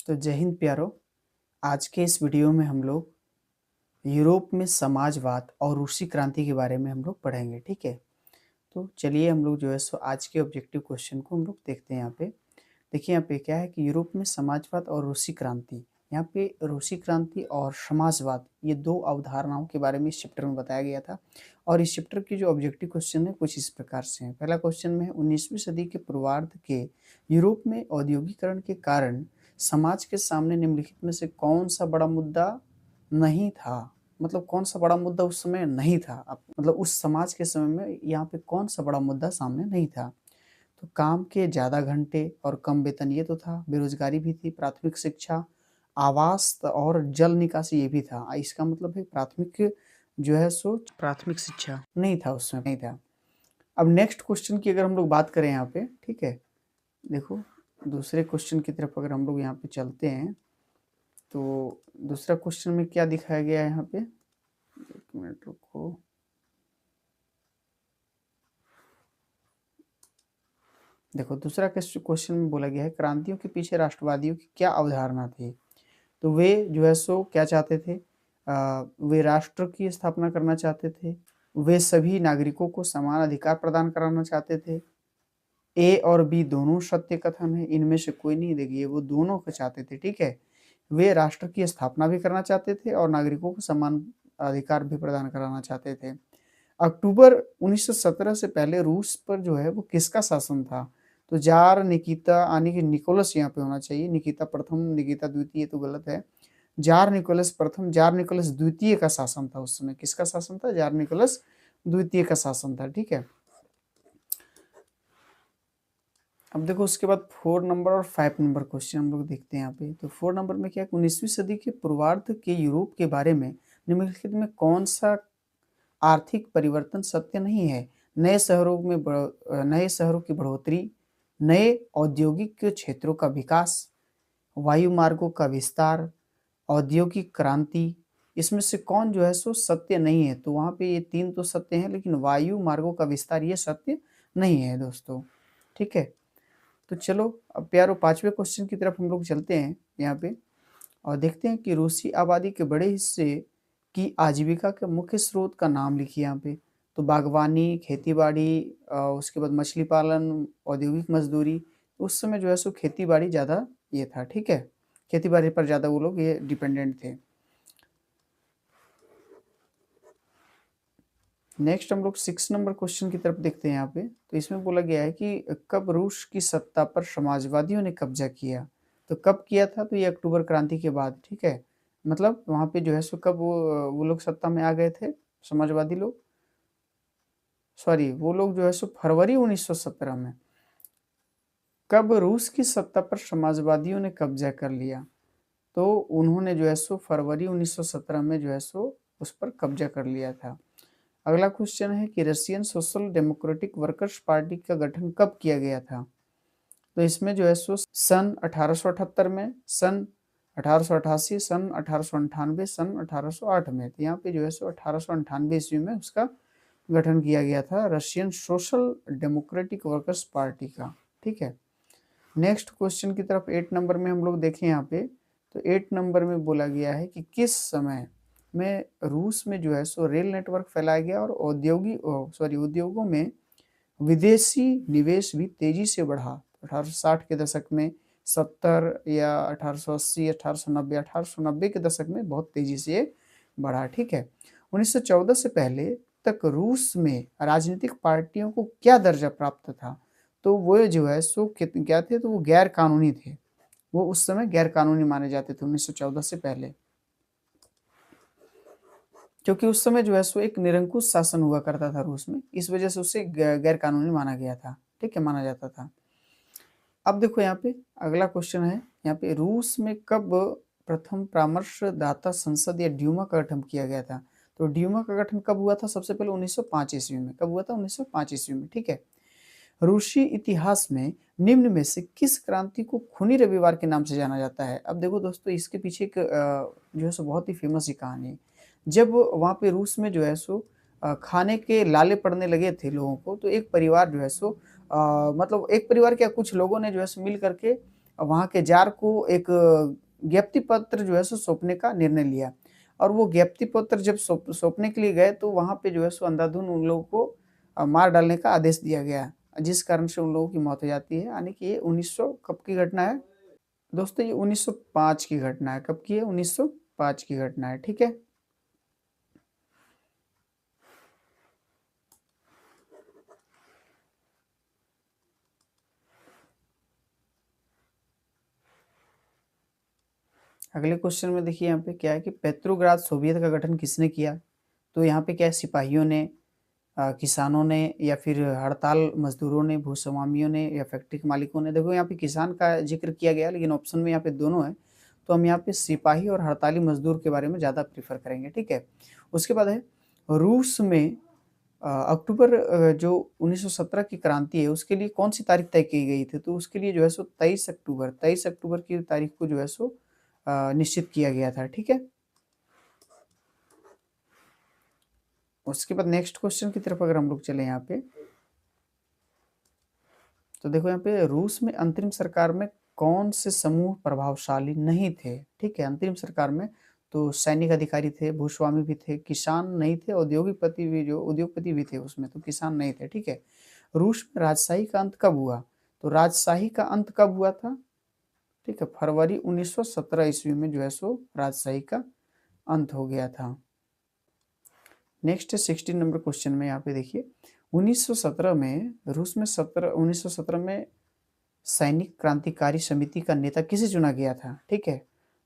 तो जय हिंद प्यारो। आज के इस वीडियो में हम लोग यूरोप में समाजवाद और रूसी क्रांति के बारे में हम लोग पढ़ेंगे। ठीक है, तो चलिए हम लोग जो है सो आज के ऑब्जेक्टिव क्वेश्चन को हम लोग देखते हैं। यहाँ पे देखिए, यहाँ पे क्या है कि यूरोप में समाजवाद और रूसी क्रांति। यहाँ पे रूसी क्रांति और समाजवाद, ये दो अवधारणाओं के बारे में इस चैप्टर में बताया गया था। और इस चैप्टर की जो ऑब्जेक्टिव क्वेश्चन है कुछ इस प्रकार से है। पहला क्वेश्चन में है 19वीं सदी के पूर्वार्ध के यूरोप में औद्योगिकरण के कारण समाज के सामने निम्नलिखित में से कौन सा बड़ा मुद्दा नहीं था। मतलब कौन सा बड़ा मुद्दा उस समय नहीं था, मतलब उस समाज के समय में यहाँ पे कौन सा बड़ा मुद्दा सामने नहीं था। तो काम के ज़्यादा घंटे और कम वेतन ये तो था, बेरोजगारी भी थी, प्राथमिक शिक्षा, आवास और जल निकासी ये भी था। इसका मतलब है प्राथमिक जो है सो प्राथमिक शिक्षा नहीं था, उसमें नहीं था। अब नेक्स्ट क्वेश्चन की अगर हम लोग बात करें यहाँ पे, ठीक है, देखो दूसरे क्वेश्चन की तरफ अगर हम लोग यहाँ पे चलते हैं तो दूसरा क्वेश्चन में क्या दिखाया गया है यहाँ पे, एक मिनट रुको। देखो दूसरा क्वेश्चन में बोला गया है क्रांतियों के पीछे राष्ट्रवादियों की क्या अवधारणा थी। तो वे जो है सो क्या चाहते थे, वे राष्ट्र की स्थापना करना चाहते थे, वे सभी नागरिकों को समान अधिकार प्रदान कराना चाहते थे। ए और बी दोनों सत्य कथन है, इनमें से कोई नहीं। देखिए वो दोनों को चाहते थे, ठीक है। वे राष्ट्र की स्थापना भी करना चाहते थे और नागरिकों को समान अधिकार भी प्रदान कराना चाहते थे। अक्टूबर 1917 से पहले रूस पर जो है वो किसका शासन था। तो जार निकिता यानी कि निकोलस यहाँ पे होना चाहिए, निकिता प्रथम निकिता द्वितीय तो गलत है। जार निकोलस प्रथम जार निकोलस द्वितीय का शासन था उस समय। किसका शासन था? जार निकोलस द्वितीय का शासन था, ठीक है। अब देखो उसके बाद 4 नंबर और 5 नंबर क्वेश्चन हम लोग देखते हैं यहाँ पे। तो 4 नंबर में क्या, 19वीं सदी के पूर्वार्ध के यूरोप के बारे में निम्नलिखित में कौन सा आर्थिक परिवर्तन सत्य नहीं है। नए शहरों की बढ़ोतरी, नए औद्योगिक क्षेत्रों का विकास, वायु मार्गों का विस्तार, औद्योगिक क्रांति, इसमें से कौन जो है सो सत्य नहीं है। तो वहाँ पे ये 3 तो सत्य हैं, लेकिन वायु मार्गों का विस्तार ये सत्य नहीं है दोस्तों, ठीक है। तो चलो अब प्यारो 5वें क्वेश्चन की तरफ हम लोग चलते हैं यहाँ पे और देखते हैं कि रूसी आबादी के बड़े हिस्से की आजीविका के मुख्य स्रोत का नाम लिखिए यहाँ पे। तो बागवानी, खेती-बाड़ी, उसके बाद मछली पालन, औद्योगिक मजदूरी। उस समय जो है सो खेती-बाड़ी ज़्यादा ये था, ठीक है। खेती-बाड़ी पर ज़्यादा वो लोग ये डिपेंडेंट थे। नेक्स्ट हम लोग 6 नंबर क्वेश्चन की तरफ देखते हैं यहाँ पे। तो इसमें बोला गया है कि कब रूस की सत्ता पर समाजवादियों ने कब्जा किया। तो कब किया था? तो ये अक्टूबर क्रांति के बाद, ठीक है। मतलब वहाँ पे जो है सो कब वो लोग सत्ता में आ गए थे, समाजवादी लोग, सॉरी वो लोग जो है सो फरवरी 1917 में। कब रूस की सत्ता पर समाजवादियों ने कब्जा कर लिया। तो उन्होंने जो है सो फरवरी 1917 में जो है सो उस पर कब्जा कर लिया था। अगला क्वेश्चन है कि Russian social democratic workers party का गठन कब किया गया था। तो इसमें जो है सो सन 1878 में, सन 1888, सन 1898, सन 1808 में। तो यहाँ पे जो है सो 1898 ईस्वी में उसका गठन किया गया था, Russian social democratic workers party का, ठीक है। नेक्स्ट क्वेश्चन की तरफ 8 नंबर में हम लोग देखें यहाँ पे। तो 8 नंबर में बोला गया है कि किस समय में रूस में जो है सो रेल नेटवर्क फैलाया गया और उद्योगों में विदेशी निवेश भी तेजी से बढ़ा। 1860 के दशक में, 70 या 1880, 1890, 1890 के दशक में बहुत तेजी से बढ़ा, ठीक है। 1914 से पहले तक रूस में राजनीतिक पार्टियों को क्या दर्जा प्राप्त था। तो वो जो है सो क्या थे, तो वो गैर कानूनी थे। वो उस समय गैर कानूनी माने जाते थे 1914 से पहले, क्योंकि उस समय जो है सो एक निरंकुश शासन हुआ करता था रूस में, इस वजह से उसे गैर कानूनी माना गया था, ठीक है, माना जाता था। अब देखो यहाँ पे अगला क्वेश्चन है, यहाँ पे रूस में कब प्रथम परामर्शदाता संसद या ड्यूमा का गठन किया गया था। तो ड्यूमा का गठन कब हुआ था? सबसे पहले 1905 ईस्वी में। कब हुआ था? 1905 ईस्वी में, ठीक है। रूसी इतिहास में निम्न में से किस क्रांति को खूनी रविवार के नाम से जाना जाता है। अब देखो दोस्तों, इसके पीछे एक जो है सो बहुत ही फेमस ही कहानी है। जब वहाँ पे रूस में जो है सो खाने के लाले पड़ने लगे थे लोगों को, तो एक परिवार जो है सो मतलब एक परिवार क्या, कुछ लोगों ने जो है सो मिल करके वहाँ के जार को एक ज्ञप्ति पत्र जो है सो सौंपने का निर्णय लिया। और वो ज्ञप्ति पत्र जब सौंपने के लिए गए तो वहाँ पे जो है सो अंधाधुंध उन लोगों को मार डालने का आदेश दिया गया, जिस कारण से उन लोगों की मौत हो जाती है। यानी कि ये 1900 कब की घटना है? दोस्तों ये 1905 की घटना है। कब की है? 1905 की घटना है, ठीक है। अगले क्वेश्चन में देखिए यहाँ पे क्या है कि पेट्रोग्राद सोवियत का गठन किसने किया? तो यहाँ पे क्या है, सिपाहियों ने, किसानों ने, या फिर हड़ताल मजदूरों ने, भूस्वामियों ने, या फैक्ट्री के मालिकों ने। देखो यहाँ पे किसान का जिक्र किया गया, लेकिन ऑप्शन में यहाँ पे दोनों है, तो हम यहाँ पे सिपाही और हड़ताली मजदूर के बारे में ज़्यादा प्रीफर करेंगे, ठीक है। उसके बाद है रूस में अक्टूबर जो 1917 की क्रांति है उसके लिए कौन सी तारीख तय की गई थी? तो उसके लिए जो है सो 23 अक्टूबर की तारीख को जो है सो निश्चित किया गया था, ठीक है। उसके बाद नेक्स्ट क्वेश्चन की तरफ अगर हम लोग चले यहाँ पे, तो देखो यहाँ पे रूस में अंतरिम सरकार में कौन से समूह प्रभावशाली नहीं थे? ठीक है, अंतरिम सरकार में तो सैनिक अधिकारी थे, भूस्वामी भी थे, किसान नहीं थे, औद्योगिकपति भी, जो उद्योगपति भी थे उसमें, तो किसान नहीं थे, ठीक है। रूस में राजशाही का अंत कब हुआ? तो राजशाही का अंत कब हुआ था? ठीक है, फरवरी 1917 ईस्वी में जो है सो राजशाही का अंत हो गया था। नेक्स्ट है 16 नंबर क्वेश्चन में, यहाँ पे देखिए 1917 में रूस में 1917 में सैनिक क्रांतिकारी समिति का नेता किसे चुना गया था? ठीक है,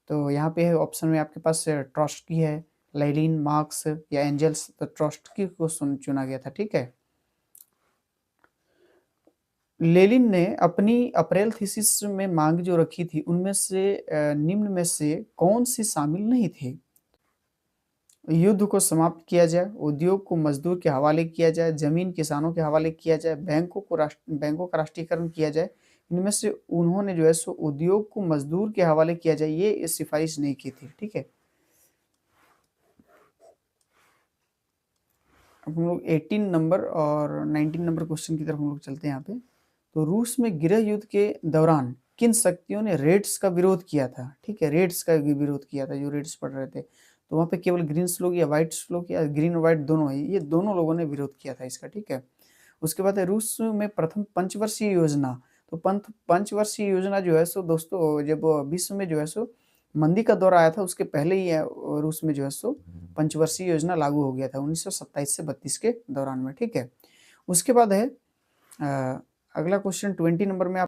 तो यहाँ पे है ऑप्शन में आपके पास ट्रॉट्स्की है, लेनिन, मार्क्स या एंजल्स। तो ट्रॉट्स्की को चुना गया था, ठीक है। लेनिन ने अपनी अप्रैल थीसिस में मांग जो रखी थी उनमें से निम्न में से कौन सी शामिल नहीं थी? युद्ध को समाप्त किया जाए, उद्योग को मजदूर के हवाले किया जाए, जमीन किसानों के हवाले किया जाए, बैंकों का राष्ट्रीयकरण किया जाए। इनमें से उन्होंने जो है सो उद्योग को मजदूर के हवाले किया जाए ये सिफारिश नहीं की थी, ठीक है। अब हम लोग 18 नंबर और 19 नंबर क्वेश्चन की तरफ हम लोग चलते हैं यहाँ पे। तो रूस में गृह युद्ध के दौरान किन शक्तियों ने रेड्स का विरोध किया था? ठीक है, रेड्स का विरोध किया था, जो रेड्स पड़ रहे थे। तो वहाँ पे केवल ग्रीन्स लोग या वाइट्स लोग, या ग्रीन और वाइट दोनों है, ये दोनों लोगों ने विरोध किया था इसका, ठीक है। उसके बाद है रूस में प्रथम पंचवर्षीय योजना। तो पंचवर्षीय योजना जो है सो दोस्तों, जब विश्व में जो है सो मंदी का दौर आया था उसके पहले ही रूस में जो है सो पंचवर्षीय योजना लागू हो गया था 1927 से 32 के दौरान में, ठीक है। उसके बाद है अगला क्वेश्चन 20 नंबर में